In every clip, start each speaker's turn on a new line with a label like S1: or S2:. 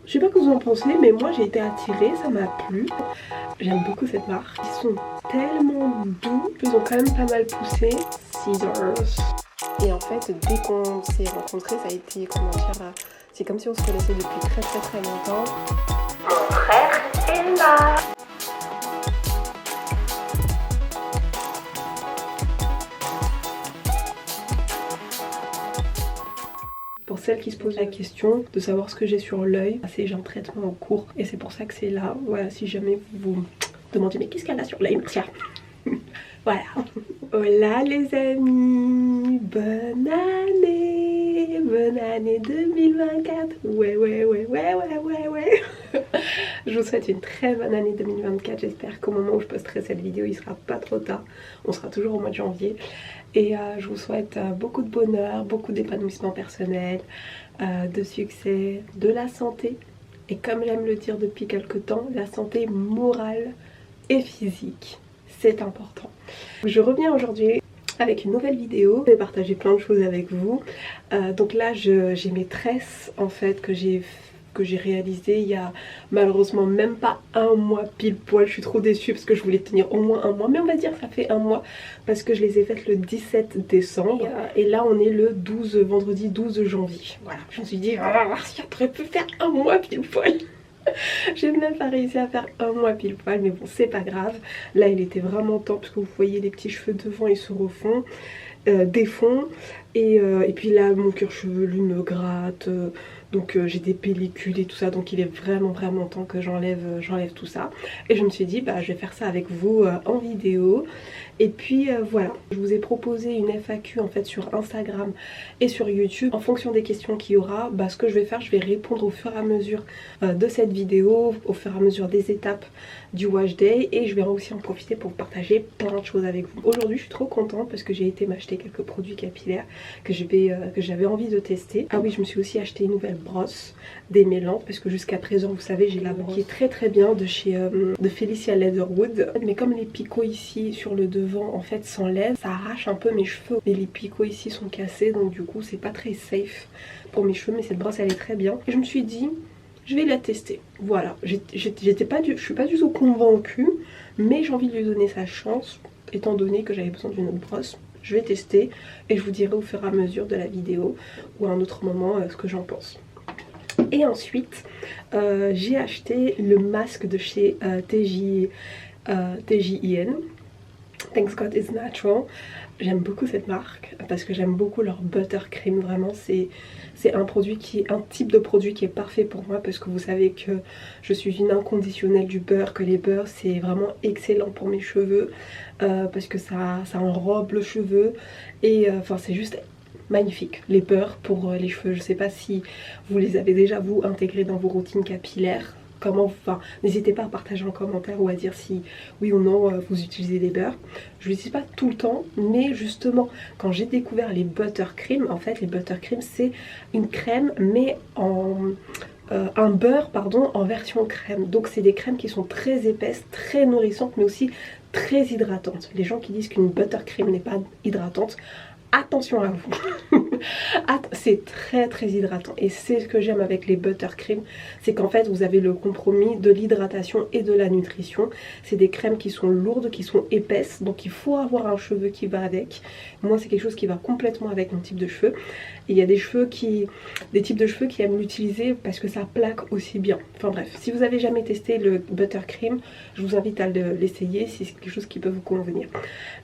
S1: Je sais pas ce que vous en pensez, mais moi j'ai été attirée, ça m'a plu. J'aime beaucoup cette marque. Ils sont tellement doux, ils ont quand même pas mal poussé. Scissors. Et en fait, dès qu'on s'est rencontrés, ça a été, comment dire, c'est comme si on se connaissait depuis très longtemps. Mon frère est là. Pour celles qui se posent la question de savoir ce que j'ai sur l'œil, j'ai un traitement en cours et c'est pour ça que c'est là. Voilà, si jamais vous vous demandez mais qu'est-ce qu'elle a sur l'œil, Marcia. Voilà. Hola les amis, bonne année 2024. Ouais. Je vous souhaite une très bonne année 2024. J'espère qu'au moment où je posterai cette vidéo, il sera pas trop tard. On sera toujours au mois de janvier. Et je vous souhaite beaucoup de bonheur, beaucoup d'épanouissement personnel, de succès, de la santé. Et comme j'aime le dire depuis quelques temps, la santé morale et physique, c'est important. Je reviens aujourd'hui avec une nouvelle vidéo. Je vais partager plein de choses avec vous. Donc là, j'ai mes tresses en fait que j'ai réalisé il y a malheureusement même pas un mois pile poil. Je suis trop déçue parce que je voulais tenir au moins un mois, mais on va dire que ça fait un mois parce que je les ai faites le 17 décembre et là on est le vendredi 12 janvier. Voilà, je me suis dit si après pu faire un mois pile poil. J'ai même pas réussi à faire un mois pile poil, mais bon c'est pas grave. Là il était vraiment temps parce que vous voyez les petits cheveux devant ils se refont, défont et puis là mon cuir chevelu me gratte. Donc j'ai des pellicules et tout ça, donc il est vraiment temps que j'enlève tout ça. Et je me suis dit bah je vais faire ça avec vous en vidéo. Et puis voilà, je vous ai proposé une FAQ en fait sur Instagram et sur YouTube. En fonction des questions qu'il y aura, bah, ce que je vais faire, je vais répondre au fur et à mesure de cette vidéo, au fur et à mesure des étapes du wash day. Et je vais aussi en profiter pour vous partager plein de choses avec vous. Aujourd'hui je suis trop contente parce que j'ai été m'acheter quelques produits capillaires que j'avais envie de tester. Ah oui, je me suis aussi acheté une nouvelle brosse démêlante parce que jusqu'à présent vous savez j'ai la brosse qui est très bien de chez de Felicia Leatherwood, mais comme les picots ici sur le devant en fait s'enlèvent, ça arrache un peu mes cheveux et les picots ici sont cassés, donc du coup c'est pas très safe pour mes cheveux, mais cette brosse elle est très bien et je me suis dit je vais la tester. Voilà, je suis pas du tout convaincue, mais j'ai envie de lui donner sa chance étant donné que j'avais besoin d'une autre brosse. Je vais tester et je vous dirai au fur et à mesure de la vidéo ou à un autre moment ce que j'en pense. Et ensuite j'ai acheté le masque de chez TJIN, Thanks God It's Natural. J'aime beaucoup cette marque parce que j'aime beaucoup leur buttercream. Vraiment c'est un type de produit qui est parfait pour moi parce que vous savez que je suis une inconditionnelle du beurre, que les beurres c'est vraiment excellent pour mes cheveux parce que ça enrobe le cheveu et enfin c'est juste magnifique les beurres pour les cheveux. Je sais pas si vous les avez déjà vous intégrés dans vos routines capillaires. Enfin, n'hésitez pas à partager en commentaire ou à dire si oui ou non vous utilisez des beurres. Je ne l'utilise pas tout le temps, mais justement quand j'ai découvert les buttercream, en fait les buttercream c'est une crème mais un beurre pardon en version crème. Donc c'est des crèmes qui sont très épaisses, très nourrissantes mais aussi très hydratantes. Les gens qui disent qu'une buttercream n'est pas hydratante, attention à vous. C'est très hydratant et c'est ce que j'aime avec les buttercream, c'est qu'en fait vous avez le compromis de l'hydratation et de la nutrition. C'est des crèmes qui sont lourdes, qui sont épaisses, donc il faut avoir un cheveu qui va avec. Moi c'est quelque chose qui va complètement avec mon type de cheveux. Et il y a des types de cheveux qui aiment l'utiliser parce que ça plaque aussi bien. Enfin bref, si vous avez jamais testé le buttercream, je vous invite à l'essayer si c'est quelque chose qui peut vous convenir.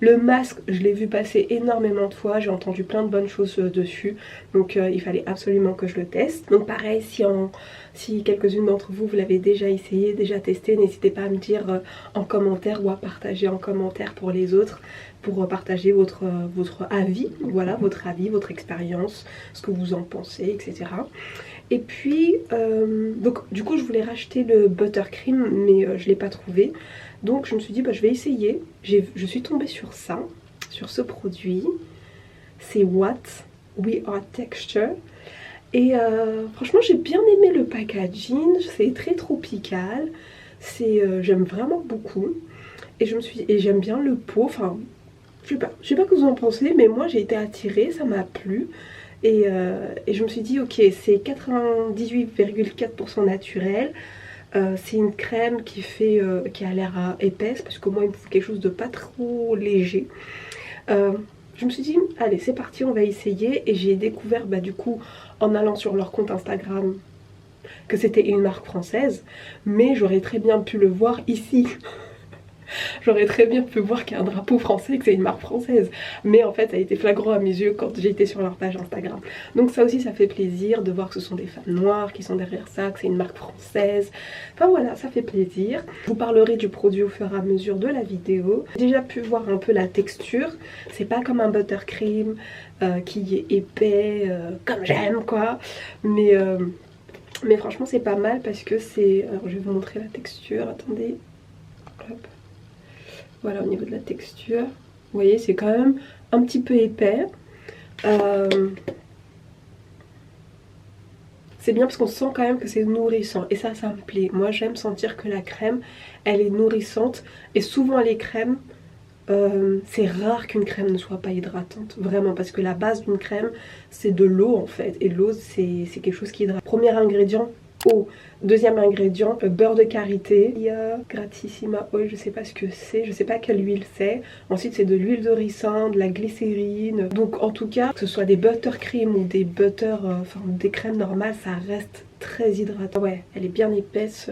S1: Le masque, je l'ai vu passer énormément de fois, j'ai entendu plein de bonnes choses dessus, donc il fallait absolument que je le teste. Donc pareil, si quelques-unes d'entre vous l'avez déjà essayé, déjà testé, n'hésitez pas à me dire en commentaire ou à partager en commentaire pour les autres, pour partager votre avis, voilà, votre avis, votre expérience, ce que vous en pensez, etc. Et puis, donc du coup je voulais racheter le buttercream, mais je ne l'ai pas trouvé. Donc je me suis dit, bah, je vais essayer. Je suis tombée sur ça, sur ce produit. C'est What We Are Texture. Et franchement j'ai bien aimé le packaging, c'est très tropical. J'aime vraiment beaucoup. Et j'aime bien le pot, enfin... Je sais pas ce que vous en pensez, mais moi j'ai été attirée, ça m'a plu. Et je me suis dit ok, c'est 98,4% naturel. C'est une crème qui a l'air épaisse parce que moi il me faut quelque chose de pas trop léger. Je me suis dit allez c'est parti, on va essayer. Et j'ai découvert du coup en allant sur leur compte Instagram que c'était une marque française, mais j'aurais très bien pu le voir ici. J'aurais très bien pu voir qu'il y a un drapeau français et que c'est une marque française. Mais en fait ça a été flagrant à mes yeux quand j'ai été sur leur page Instagram. Donc ça aussi ça fait plaisir de voir que ce sont des femmes noires qui sont derrière ça, que c'est une marque française. Enfin voilà, ça fait plaisir. Je vous parlerai du produit au fur et à mesure de la vidéo. J'ai déjà pu voir un peu la texture. C'est pas comme un buttercream qui est épais comme j'aime quoi. Mais franchement c'est pas mal parce que c'est... Alors je vais vous montrer la texture, attendez. Hop. Voilà au niveau de la texture. Vous voyez c'est quand même un petit peu épais. C'est bien parce qu'on sent quand même que c'est nourrissant. Et ça me plaît. Moi j'aime sentir que la crème elle est nourrissante. Et souvent les crèmes, c'est rare qu'une crème ne soit pas hydratante. Vraiment parce que la base d'une crème c'est de l'eau en fait. Et l'eau c'est quelque chose qui hydrate. Premier ingrédient, eau. Deuxième ingrédient, beurre de karité. Il y a Gratissima Oil, je sais pas ce que c'est, je sais pas quelle huile c'est. Ensuite c'est de l'huile de ricin, de la glycérine. Donc en tout cas, que ce soit des buttercream ou des des crèmes normales, ça reste très hydratant. Ouais, elle est bien épaisse.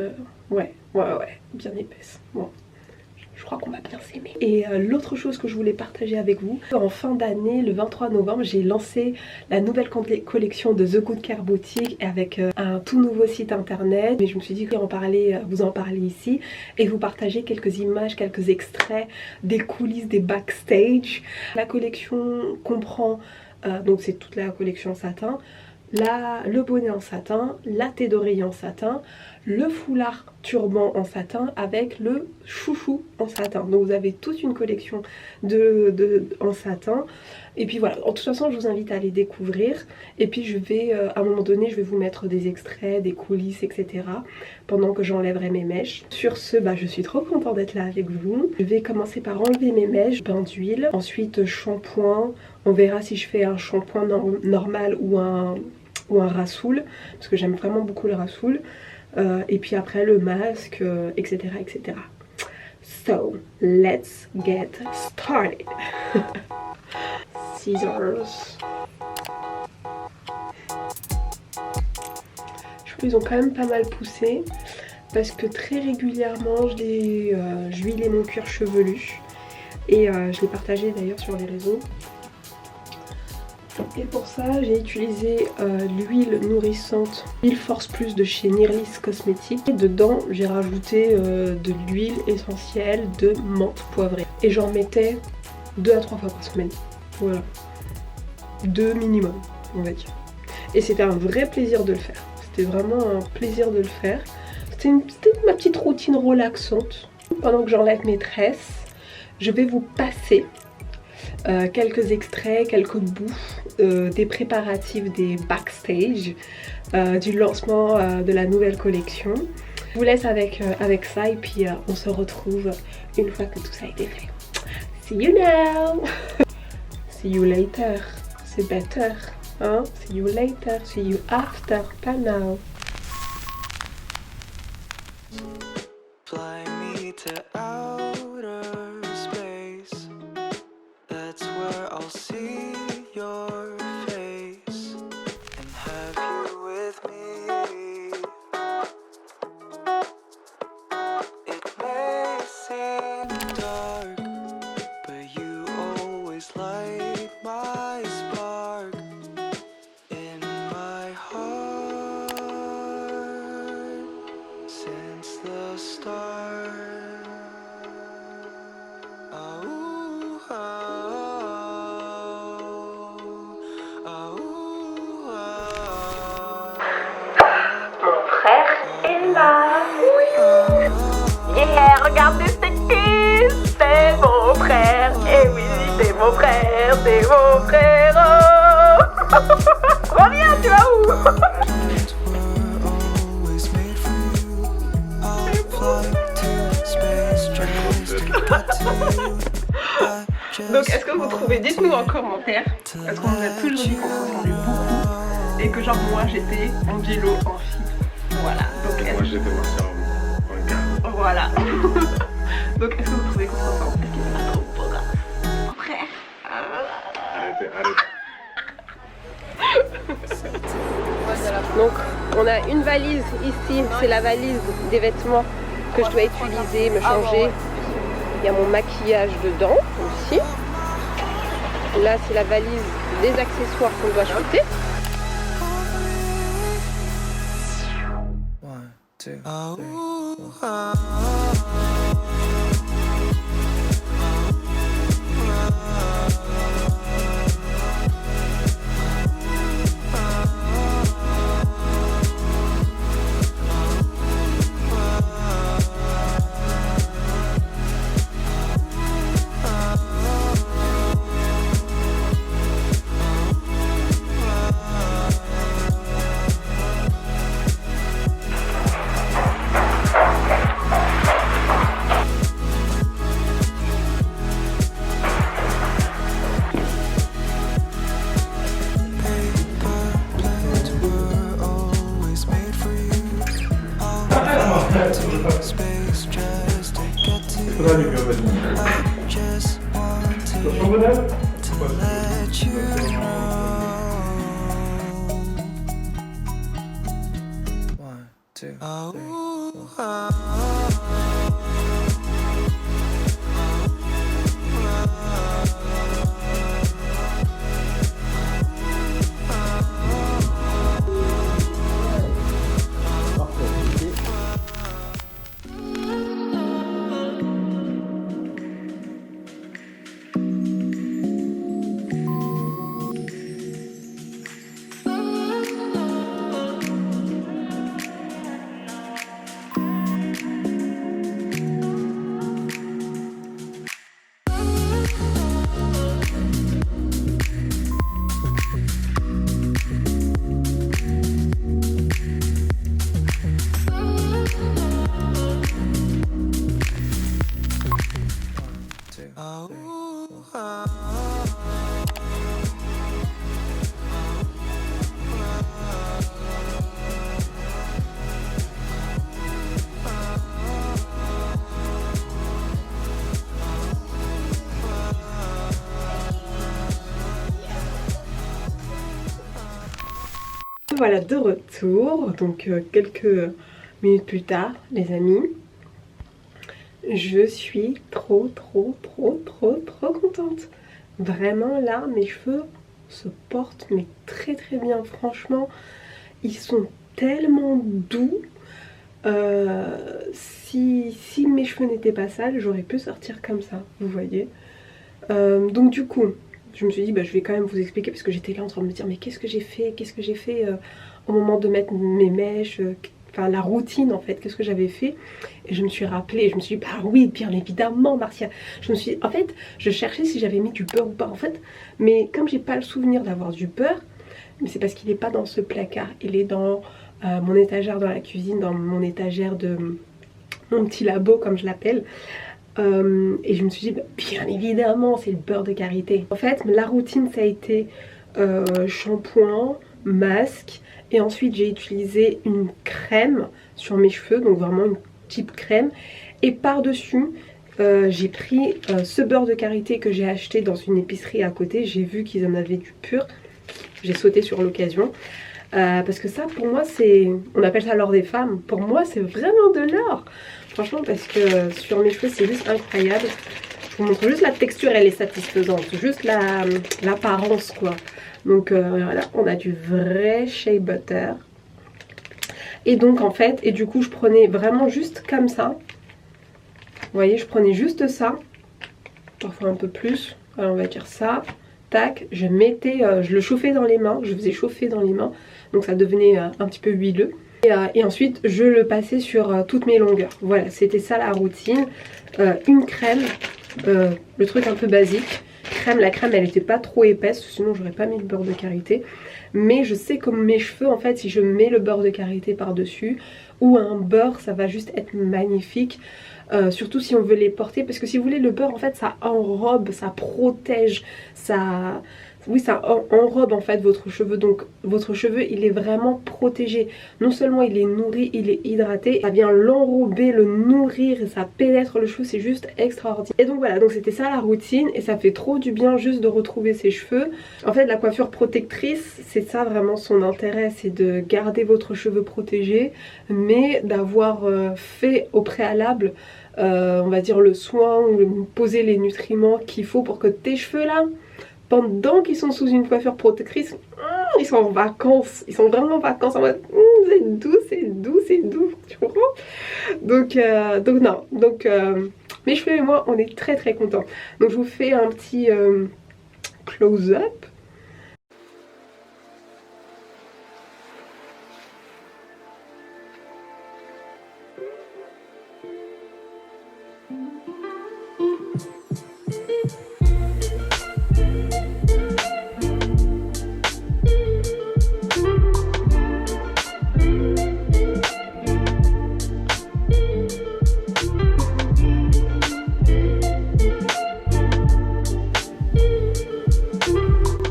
S1: Ouais, bien épaisse. Bon. Je crois qu'on va bien s'aimer. Et l'autre chose que je voulais partager avec vous, en fin d'année, le 23 novembre, j'ai lancé la nouvelle collection de The Good Care Boutique avec un tout nouveau site internet. Mais je me suis dit que vous en parler ici et vous partager quelques images, quelques extraits des coulisses, des backstage. La collection comprend, donc c'est toute la collection satin, le bonnet en satin, la thé d'oreiller en satin, le foulard turban en satin avec le chouchou en satin. Donc vous avez toute une collection en satin. Et puis voilà, de toute façon je vous invite à les découvrir. Et puis je vais, à un moment donné, je vais vous mettre des extraits, des coulisses, etc. pendant que j'enlèverai mes mèches. Sur ce, je suis trop contente d'être là avec vous. Je vais commencer par enlever mes mèches, bain d'huile. Ensuite shampoing. On verra si je fais un shampoing normal ou un rassoul. Parce que j'aime vraiment beaucoup le rassoul. Et puis après le masque, etc. etc. So, let's get started. Scissors. Je trouve qu'ils ont quand même pas mal poussé. Parce que très régulièrement, je huilais mon cuir chevelu. Et je l'ai partagé d'ailleurs sur les réseaux. Et pour ça j'ai utilisé l'huile nourrissante, l'huile Force Plus de chez Nirlis Cosmetics. Et dedans j'ai rajouté de l'huile essentielle de menthe poivrée. Et j'en mettais 2 à 3 fois par semaine. Voilà. 2 minimum on va dire. Et c'était un vrai plaisir de le faire. C'était vraiment un plaisir de le faire. C'était ma petite routine relaxante. Pendant que j'enlève mes tresses, je vais vous passer quelques extraits, quelques bouts des préparatifs des backstage du lancement de la nouvelle collection. Je vous laisse avec ça et puis on se retrouve une fois que tout ça a été fait. See you now. See you later. C'est better. Hein? See you later. See you after. Pas now.
S2: Fly me to outer space. That's where I'll see your face and have you with me. It may seem dark, but you always light my spark in my heart since the start.
S1: Regardez ce kiss, c'est mon frère. Et oui, c'est mon frère, c'est mon frère. Oh. Reviens, tu vas où? Donc est-ce que vous trouvez, dites-nous en commentaire, parce qu'on nous a toujours dit qu'on ressemblait beaucoup et que genre moi j'étais en vélo, en fille. Voilà. Donc
S3: Moi j'étais marqué en gars.
S1: voilà. Donc est-ce que vous trouvez qu'on s'entend? Est-ce qu'il est pas trop beau là? Mon frère.
S3: Arrêtez.
S1: Donc on a une valise ici, c'est la valise des vêtements que je dois utiliser, me changer. Il y a mon maquillage dedans aussi. Là c'est la valise des accessoires qu'on doit shooter.
S2: 1, 2,
S1: Voilà, de retour, donc quelques minutes plus tard les amis. Je suis trop contente. Vraiment là, mes cheveux se portent mais très bien, franchement. Ils sont tellement doux. Si mes cheveux n'étaient pas sales, j'aurais pu sortir comme ça, vous voyez. Donc du coup, je me suis dit, bah, je vais quand même vous expliquer parce que j'étais là en train de me dire, mais qu'est-ce que j'ai fait au moment de mettre mes mèches, enfin la routine en fait, qu'est-ce que j'avais fait. Et je me suis rappelé, je me suis dit, bah oui, bien évidemment Marcia. En fait, je cherchais si j'avais mis du beurre ou pas en fait, mais comme j'ai pas le souvenir d'avoir du beurre, mais c'est parce qu'il n'est pas dans ce placard, il est dans mon étagère dans la cuisine, dans mon étagère de mon petit labo comme je l'appelle. Et je me suis dit, bah, bien évidemment c'est le beurre de karité. En fait la routine ça a été shampoing, masque, et ensuite j'ai utilisé une crème sur mes cheveux, donc vraiment une type crème, et par dessus j'ai pris ce beurre de karité que j'ai acheté dans une épicerie à côté. J'ai vu qu'ils en avaient du pur, j'ai sauté sur l'occasion. Parce que ça pour moi c'est, on appelle ça l'or des femmes, pour moi c'est vraiment de l'or. Franchement, parce que sur mes cheveux c'est juste incroyable. Je vous montre juste la texture, elle est satisfaisante, juste l'apparence quoi. Donc voilà, on a du vrai shea butter. Et donc en fait, et du coup je prenais vraiment juste comme ça. Vous voyez, je prenais juste ça, parfois un peu plus, alors on va dire ça. Tac, je le chauffais dans les mains, je faisais chauffer dans les mains, donc ça devenait un petit peu huileux. Et ensuite je le passais sur toutes mes longueurs. Voilà, c'était ça la routine. Une crème, le truc un peu basique. La crème elle n'était pas trop épaisse, sinon j'aurais pas mis le beurre de karité. Mais je sais comme mes cheveux en fait, si je mets le beurre de karité par dessus ou un beurre, ça va juste être magnifique. Surtout si on veut les porter, parce que si vous voulez le beurre en fait ça enrobe, ça protège, ça oui, ça enrobe en fait votre cheveu. Donc votre cheveu il est vraiment protégé. Non seulement il est nourri, il est hydraté, ça vient l'enrober, le nourrir et ça pénètre le cheveu, c'est juste extraordinaire. Et donc voilà, donc c'était ça la routine et ça fait trop du bien juste de retrouver ses cheveux. En fait la coiffure protectrice, c'est ça vraiment son intérêt, c'est de garder votre cheveu protégé, mais d'avoir fait au préalable on va dire le soin ou poser les nutriments qu'il faut pour que tes cheveux là, pendant qu'ils sont sous une coiffure protectrice, ils sont en vacances, ils sont vraiment en vacances en mode c'est doux, c'est doux, c'est doux, tu comprends? Donc non, donc mes cheveux et moi on est très très contents. Donc je vous fais un petit close-up.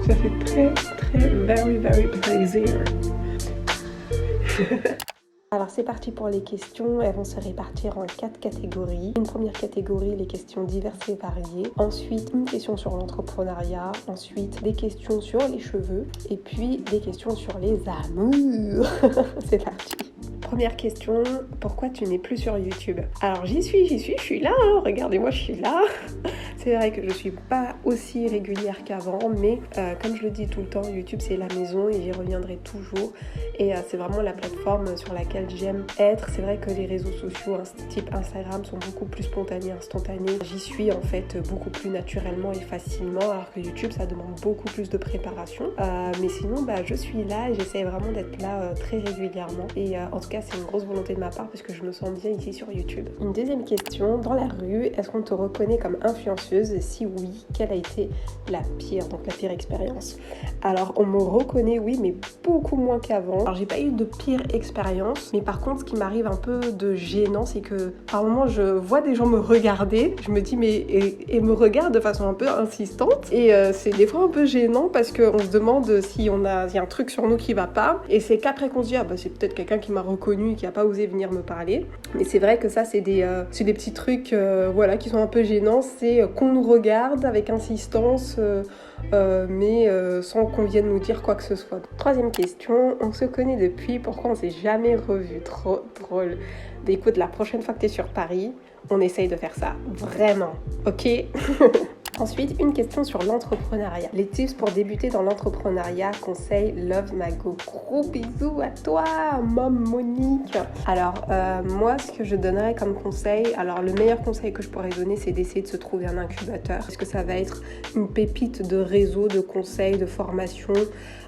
S1: Ça fait très très very plaisir. Alors c'est parti pour les questions, elles vont se répartir en 4 catégories. Une première catégorie, les questions diverses et variées. Ensuite, une question sur l'entrepreneuriat. Ensuite, des questions sur les cheveux. Et puis, des questions sur les amours. C'est parti. Première question, pourquoi tu n'es plus sur YouTube? Alors j'y suis, je suis là, hein, regardez-moi, je suis là. C'est vrai que je suis pas aussi régulière qu'avant, mais comme je le dis tout le temps, YouTube c'est la maison et j'y reviendrai toujours. Et c'est vraiment la plateforme sur laquelle j'aime être. C'est vrai que les réseaux sociaux type Instagram sont beaucoup plus spontanés, instantanés. J'y suis en fait beaucoup plus naturellement et facilement, alors que YouTube ça demande beaucoup plus de préparation. Mais sinon je suis là et j'essaie vraiment d'être là très régulièrement. Et en tout cas c'est une grosse volonté de ma part parce que je me sens bien ici sur YouTube. Une deuxième question, dans la rue, est-ce qu'on te reconnaît comme influenceuse? Et si oui, quelle a été la pire expérience? Alors on me reconnaît oui, mais beaucoup moins qu'avant. Alors j'ai pas eu de pire expérience, mais par contre ce qui m'arrive un peu de gênant, c'est que par moments je vois des gens me regarder, je me dis mais et me regardent de façon un peu insistante et c'est des fois un peu gênant parce qu'on se demande s'il y a un truc sur nous qui va pas et c'est qu'après qu'on se dit c'est peut-être quelqu'un qui m'a reconnu et qui a pas osé venir me parler. Mais c'est vrai que ça c'est des petits trucs voilà qui sont un peu gênants, c'est qu'on nous regarde avec insistance mais sans qu'on vienne nous dire quoi que ce soit. Troisième question, on se connaît depuis, pourquoi on s'est jamais revu? Trop drôle. Écoute, la prochaine fois que tu es sur Paris, on essaye de faire ça, vraiment, ok? Ensuite, une question sur l'entrepreneuriat. Les tips pour débuter dans l'entrepreneuriat, conseil, love Mago. Gros bisous à toi, Mom Monique. Alors, moi, ce que je donnerais comme conseil, alors le meilleur conseil que je pourrais donner, c'est d'essayer de se trouver un incubateur. Parce que ça va être une pépite de réseau, de conseils, de formation,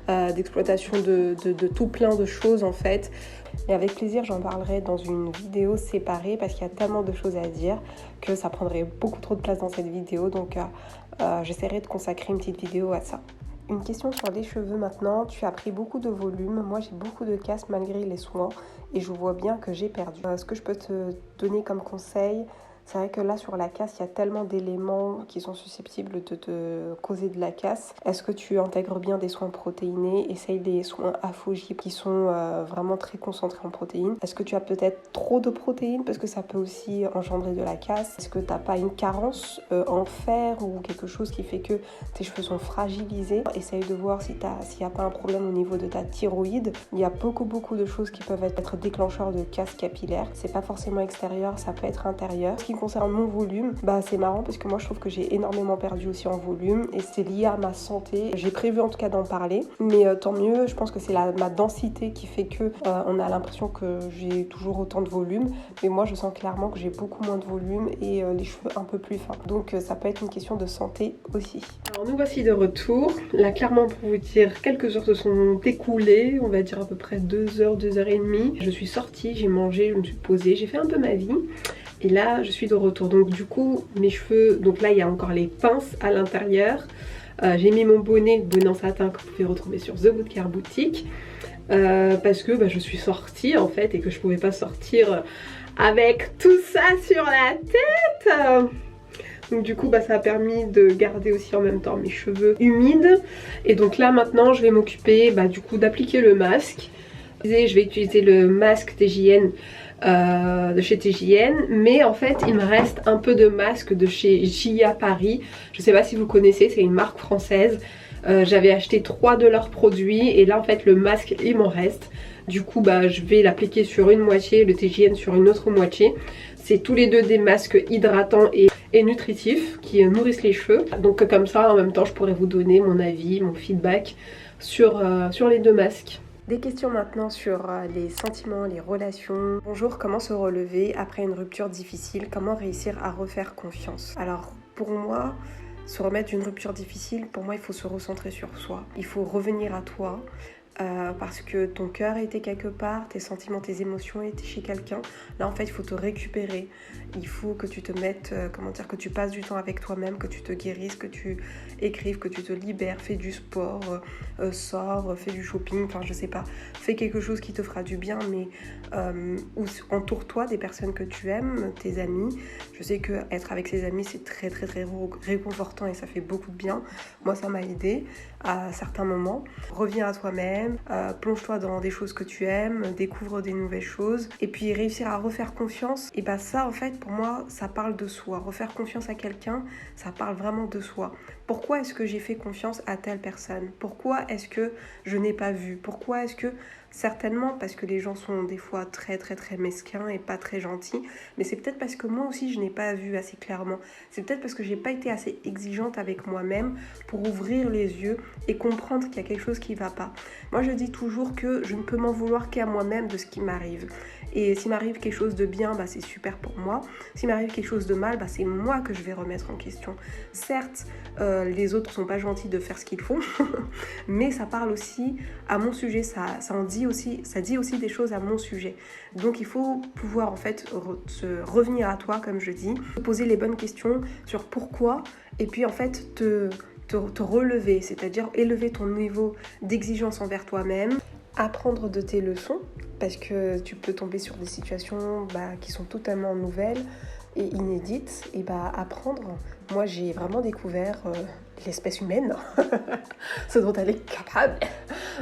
S1: d'exploitation de tout plein de choses en fait. Et avec plaisir, j'en parlerai dans une vidéo séparée parce qu'il y a tellement de choses à dire que ça prendrait beaucoup trop de place dans cette vidéo. Donc j'essaierai de consacrer une petite vidéo à ça. Une question sur les cheveux maintenant. Tu as pris beaucoup de volume. Moi, j'ai beaucoup de casse malgré les soins et je vois bien que j'ai perdu. Ce que je peux te donner comme conseil, c'est vrai que là, sur la casse, il y a tellement d'éléments qui sont susceptibles de te causer de la casse. Est-ce que tu intègres bien des soins protéinés? Essaye des soins Afogi qui sont vraiment très concentrés en protéines. Est-ce que tu as peut-être trop de protéines? Parce que ça peut aussi engendrer de la casse. Est-ce que tu n'as pas une carence en fer ou quelque chose qui fait que tes cheveux sont fragilisés? Essaye de voir s'il n'y a pas un problème au niveau de ta thyroïde. Il y a beaucoup de choses qui peuvent être déclencheurs de casse capillaire. C'est pas forcément extérieur, ça peut être intérieur. Ce qui concerne mon volume, c'est marrant parce que moi je trouve que j'ai énormément perdu aussi en volume et c'est lié à ma santé. J'ai prévu en tout cas d'en parler, mais tant mieux, je pense que c'est ma densité qui fait que on a l'impression que j'ai toujours autant de volume, mais moi je sens clairement que j'ai beaucoup moins de volume et les cheveux un peu plus fins. Donc ça peut être une question de santé aussi. Alors nous voici de retour. Là clairement pour vous dire, quelques heures se sont écoulées, on va dire à peu près 2 heures, 2 heures et demie. Je suis sortie, j'ai mangé, je me suis posée, j'ai fait un peu ma vie. Et là je suis de retour, donc du coup mes cheveux, donc là il y a encore les pinces à l'intérieur. J'ai mis mon bonnet en satin que vous pouvez retrouver sur The Good Care Boutique parce que je suis sortie en fait et que je pouvais pas sortir avec tout ça sur la tête. Donc du coup ça a permis de garder aussi en même temps mes cheveux humides. Et donc là maintenant je vais m'occuper du coup d'appliquer le masque. Je vais utiliser le masque TJN de chez TJN, mais en fait il me reste un peu de masque de chez Gia Paris. Je sais pas si vous connaissez, c'est une marque française. J'avais acheté 3 de leurs produits et là en fait le masque il m'en reste. Du coup je vais l'appliquer sur une moitié, le TJN sur une autre moitié. C'est tous les deux des masques hydratants et nutritifs qui nourrissent les cheveux. Donc comme ça en même temps je pourrais vous donner mon avis, mon feedback sur les deux masques. Des questions maintenant sur les sentiments, les relations. Bonjour, comment se relever après une rupture difficile? Comment réussir à refaire confiance? Alors pour moi, se remettre d'une rupture difficile, pour moi il faut se recentrer sur soi. Il faut revenir à toi. Parce que ton cœur était quelque part, tes sentiments, tes émotions étaient chez quelqu'un. Là en fait il faut te récupérer, il faut que tu te mettes, que tu passes du temps avec toi-même, que tu te guérisses, que tu écrives, que tu te libères, fais du sport, sors, fais du shopping, enfin je sais pas, fais quelque chose qui te fera du bien, mais entoure-toi des personnes que tu aimes, tes amis. Je sais que être avec ses amis c'est très très très réconfortant et ça fait beaucoup de bien. Moi ça m'a aidé à certains moments. Reviens à toi-même, plonge-toi dans des choses que tu aimes, découvre des nouvelles choses et puis réussir à refaire confiance. Et ça en fait pour moi ça parle de soi. Refaire confiance à quelqu'un, ça parle vraiment de soi. Pourquoi est-ce que j'ai fait confiance à telle personne? Pourquoi est-ce que je n'ai pas vu? Pourquoi est-ce que... Certainement parce que les gens sont des fois très très très mesquins et pas très gentils, mais c'est peut-être parce que moi aussi je n'ai pas vu assez clairement. C'est peut-être parce que j'ai pas été assez exigeante avec moi-même pour ouvrir les yeux et comprendre qu'il y a quelque chose qui va pas. Moi je dis toujours que je ne peux m'en vouloir qu'à moi-même de ce qui m'arrive. Et s'il m'arrive quelque chose de bien, c'est super pour moi. S'il m'arrive quelque chose de mal, c'est moi que je vais remettre en question. Certes, les autres sont pas gentils de faire ce qu'ils font, mais ça parle aussi à mon sujet, ça dit aussi des choses à mon sujet. Donc il faut pouvoir en fait revenir à toi, comme je dis, te poser les bonnes questions sur pourquoi, et puis en fait te relever, c'est-à-dire élever ton niveau d'exigence envers toi-même, apprendre de tes leçons, parce que tu peux tomber sur des situations qui sont totalement nouvelles et inédites, et apprendre. Moi j'ai vraiment découvert l'espèce humaine, ce dont elle est capable.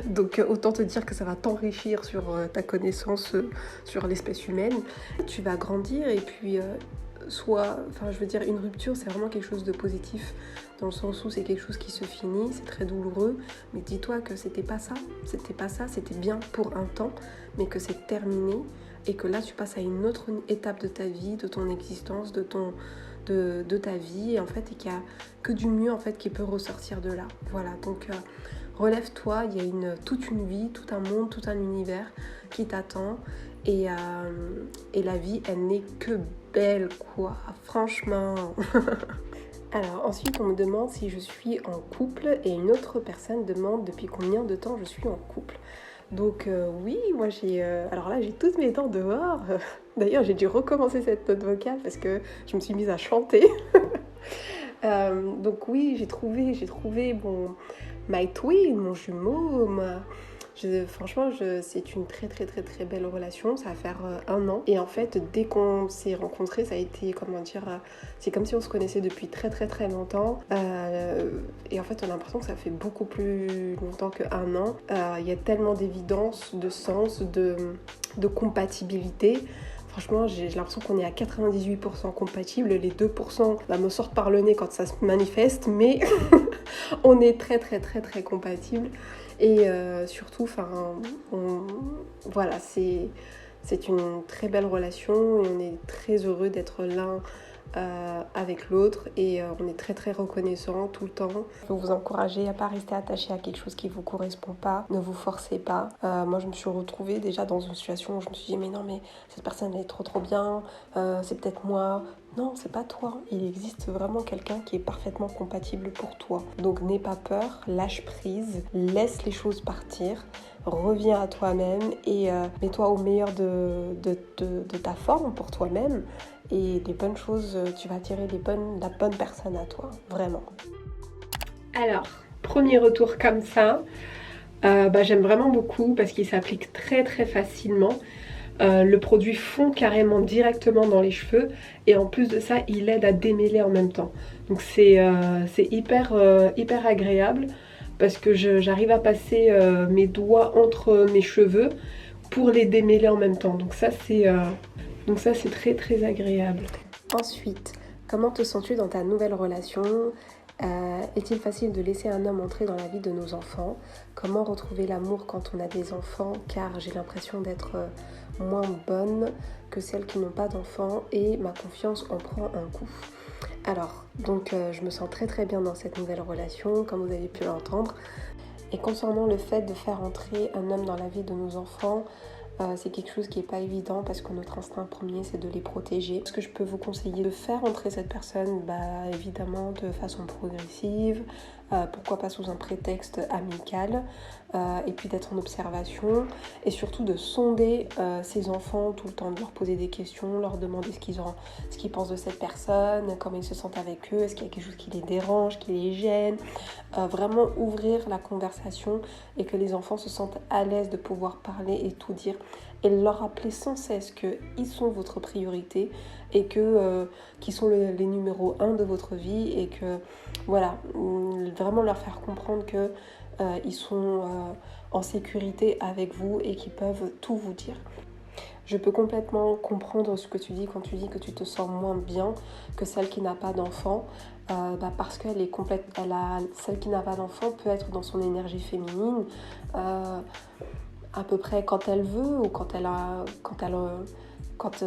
S1: Donc autant te dire que ça va t'enrichir sur ta connaissance sur l'espèce humaine. Tu vas grandir et puis une rupture c'est vraiment quelque chose de positif, dans le sens où c'est quelque chose qui se finit, c'est très douloureux, mais dis-toi que c'était pas ça, c'était bien pour un temps, mais que c'est terminé et que là tu passes à une autre étape de ta vie, de ton existence, de ta vie, et en fait et qu'il y a que du mieux en fait qui peut ressortir de là. Voilà, donc relève-toi, il y a toute une vie, tout un monde, tout un univers qui t'attend, et la vie elle n'est que belle quoi, franchement. Alors ensuite on me demande si je suis en couple, et une autre personne demande depuis combien de temps je suis en couple. Donc oui, moi alors là j'ai toutes mes dents dehors. D'ailleurs j'ai dû recommencer cette note vocale parce que je me suis mise à chanter. Donc oui, j'ai trouvé my twin, mon jumeau, franchement c'est une très très très très belle relation. Ça va faire 1 an, et en fait dès qu'on s'est rencontrés ça a été c'est comme si on se connaissait depuis très très très longtemps, et en fait on a l'impression que ça fait beaucoup plus longtemps que 1 an. Il y a tellement d'évidence, de sens, de compatibilité. Franchement, j'ai l'impression qu'on est à 98% compatibles. Les 2% me sortent par le nez quand ça se manifeste, mais on est très très très très compatibles. Et surtout, voilà, c'est une très belle relation et on est très heureux d'être l'un avec l'autre, et on est très très reconnaissants tout le temps. Je veux vous encourager à pas rester attaché à quelque chose qui vous correspond pas, ne vous forcez pas. Moi je me suis retrouvée déjà dans une situation où je me suis dit mais non, mais cette personne elle est trop bien, c'est peut-être moi. Non, c'est pas toi, il existe vraiment quelqu'un qui est parfaitement compatible pour toi. Donc n'aie pas peur, lâche prise, laisse les choses partir, reviens à toi-même et mets-toi au meilleur de ta forme pour toi-même, et les bonnes choses, tu vas attirer la bonne personne à toi, vraiment. Alors, premier retour comme ça, j'aime vraiment beaucoup parce qu'il s'applique très très facilement. Le produit fond carrément directement dans les cheveux et en plus de ça il aide à démêler en même temps. Donc c'est hyper agréable parce que j'arrive à passer mes doigts entre mes cheveux pour les démêler en même temps. Donc ça c'est très très agréable. Ensuite, comment te sens-tu dans ta nouvelle relation? Est-il facile de laisser un homme entrer dans la vie de nos enfants? Comment retrouver l'amour quand on a des enfants? Car j'ai l'impression d'être moins bonne que celles qui n'ont pas d'enfants et ma confiance en prend un coup. Alors, donc je me sens très très bien dans cette nouvelle relation, comme vous avez pu l'entendre. Et concernant le fait de faire entrer un homme dans la vie de nos enfants, c'est quelque chose qui n'est pas évident parce que notre instinct premier c'est de les protéger. Ce que je peux vous conseiller de faire entrer cette personne, évidemment de façon progressive, pourquoi pas sous un prétexte amical, et puis d'être en observation et surtout de sonder ses enfants tout le temps, de leur poser des questions, leur demander ce qu'ils pensent de cette personne, comment ils se sentent avec eux, est-ce qu'il y a quelque chose qui les dérange, qui les gêne, vraiment ouvrir la conversation et que les enfants se sentent à l'aise de pouvoir parler et tout dire et leur rappeler sans cesse qu'ils sont votre priorité et qu'ils sont les numéros 1 de votre vie et que voilà, vraiment leur faire comprendre qu'ils sont en sécurité avec vous et qu'ils peuvent tout vous dire. Je peux complètement comprendre ce que tu dis quand tu dis que tu te sens moins bien que celle qui n'a pas d'enfant, parce qu'elle est complète. Celle qui n'a pas d'enfant peut être dans son énergie féminine à peu près quand elle veut ou quand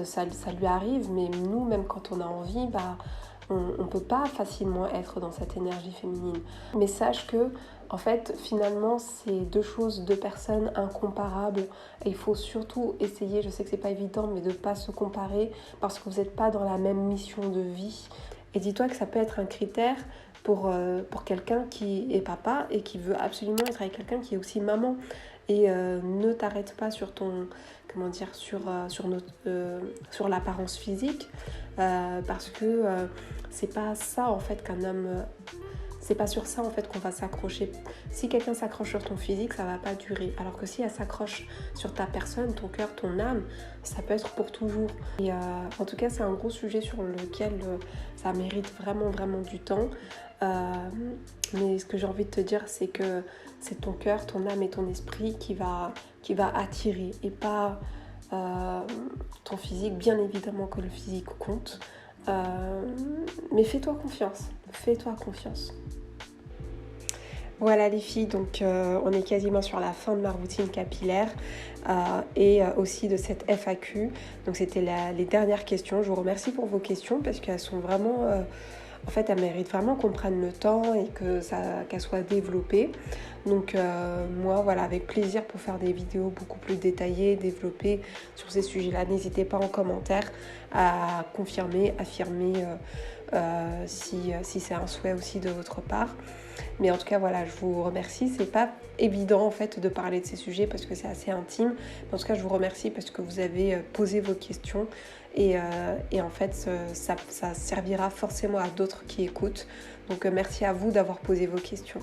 S1: ça lui arrive, mais nous, même quand on a envie, on ne peut pas facilement être dans cette énergie féminine. Mais sache que, en fait, finalement, c'est deux personnes incomparables. Et il faut surtout essayer, je sais que c'est pas évident, mais de ne pas se comparer parce que vous n'êtes pas dans la même mission de vie. Et dis-toi que ça peut être un critère pour quelqu'un qui est papa et qui veut absolument être avec quelqu'un qui est aussi maman. Et ne t'arrête pas sur sur l'apparence physique parce que c'est pas ça en fait qu'un homme c'est pas sur ça en fait qu'on va s'accrocher. Si quelqu'un s'accroche sur ton physique, ça va pas durer, alors que si elle s'accroche sur ta personne, ton cœur, ton âme, ça peut être pour toujours. Et en tout cas c'est un gros sujet sur lequel ça mérite vraiment vraiment du temps, mais ce que j'ai envie de te dire c'est que c'est ton cœur, ton âme et ton esprit qui va attirer et pas ton physique. Bien évidemment que le physique compte, mais fais-toi confiance. Voilà les filles, donc on est quasiment sur la fin de ma routine capillaire et aussi de cette FAQ. Donc c'était les dernières questions. Je vous remercie pour vos questions parce qu'elles sont vraiment... en fait, elles méritent vraiment qu'on prenne le temps et qu'elles soient développées. Donc moi, voilà, avec plaisir pour faire des vidéos beaucoup plus détaillées, développées sur ces sujets-là. N'hésitez pas en commentaire à confirmer, affirmer si c'est un souhait aussi de votre part. Mais en tout cas, voilà, je vous remercie. C'est pas évident en fait de parler de ces sujets parce que c'est assez intime. Mais en tout cas, je vous remercie parce que vous avez posé vos questions et en fait, ça servira forcément à d'autres qui écoutent. Donc merci à vous d'avoir posé vos questions.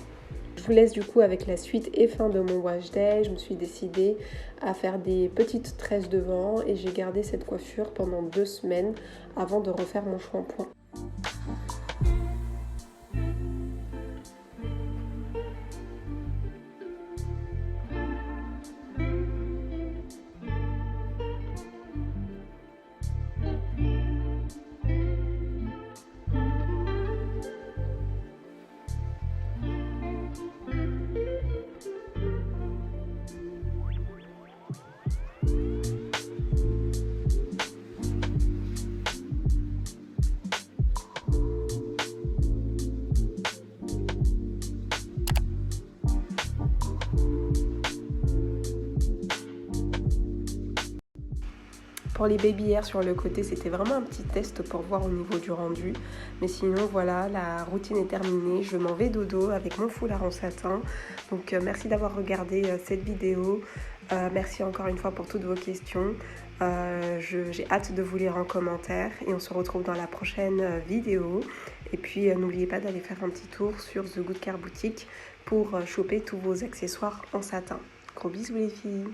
S1: Je vous laisse du coup avec la suite et fin de mon wash day. Je me suis décidée à faire des petites tresses devant et j'ai gardé cette coiffure pendant 2 semaines avant de refaire mon shampoing. Pour les baby hairs sur le côté, c'était vraiment un petit test pour voir au niveau du rendu. Mais sinon, voilà, la routine est terminée. Je m'en vais dodo avec mon foulard en satin. Donc, merci d'avoir regardé cette vidéo. Merci encore une fois pour toutes vos questions. J'ai hâte de vous lire en commentaire. Et on se retrouve dans la prochaine vidéo. Et puis, n'oubliez pas d'aller faire un petit tour sur The Good Care Boutique pour choper tous vos accessoires en satin. Gros bisous les filles!